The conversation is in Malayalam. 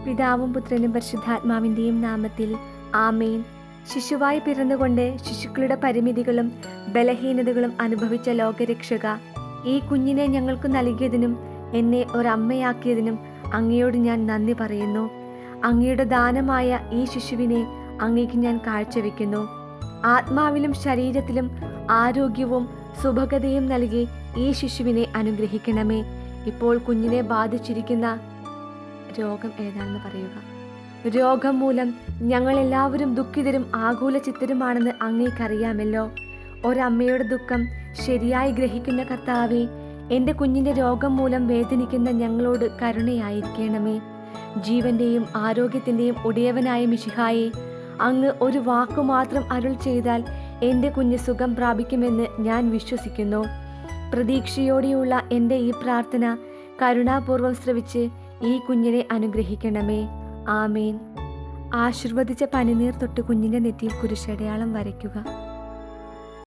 പിതാവും പുത്രനും പരിശുദ്ധാത്മാവിൻ്റെയും നാമത്തിൽ ആമേൻ. ശിശുവായി പിറന്നുകൊണ്ട് ശിശുക്കളുടെ പരിമിതികളും ബലഹീനതകളും അനുഭവിച്ച ലോകരക്ഷക, ഈ കുഞ്ഞിനെ ഞങ്ങൾക്ക് നൽകിയതിനും എന്നെ ഒരമ്മയാക്കിയതിനും അങ്ങയോട് ഞാൻ നന്ദി പറയുന്നു. അങ്ങയുടെ ദാനമായ ഈ ശിശുവിനെ അങ്ങേക്ക് ഞാൻ കാഴ്ചവെക്കുന്നു. ആത്മാവിലും ശരീരത്തിലും ആരോഗ്യവും സുഭഗതയും നൽകി ഈ ശിശുവിനെ അനുഗ്രഹിക്കണമേ. ഇപ്പോൾ കുഞ്ഞിനെ ബാധിച്ചിരിക്കുന്ന രോഗം ഏതാണെന്ന് പറയുക. രോഗം മൂലം ഞങ്ങളെല്ലാവരും ദുഃഖിതരും ആകുല ചിത്തരുമാണെന്ന് അങ്ങേക്കറിയാമല്ലോ. ഒരമ്മയുടെ ദുഃഖം ശരിയായി ഗ്രഹിക്കുന്ന കർത്താവേ, എൻ്റെ കുഞ്ഞിൻ്റെ രോഗം മൂലം വേദനിക്കുന്ന ഞങ്ങളോട് കരുണയായിരിക്കണമേ. ജീവന്റെയും ആരോഗ്യത്തിൻ്റെയും ഉടയവനായ മിശിഹായെ, അങ്ങ് ഒരു വാക്കുമാത്രം അരുൾ ചെയ്താൽ എൻ്റെ കുഞ്ഞ് സുഖം പ്രാപിക്കുമെന്ന് ഞാൻ വിശ്വസിക്കുന്നു. പ്രതീക്ഷയോടെയുള്ള എൻ്റെ ഈ പ്രാർത്ഥന കരുണാപൂർവം ശ്രവിച്ച് ഈ കുഞ്ഞിനെ അനുഗ്രഹിക്കണമേ. ആമേൻ. ആശീർവദിച്ച പനിനീർ തൊട്ട് കുഞ്ഞിൻ്റെ നെറ്റിയിൽ കുരിശടയാളം വരയ്ക്കുക.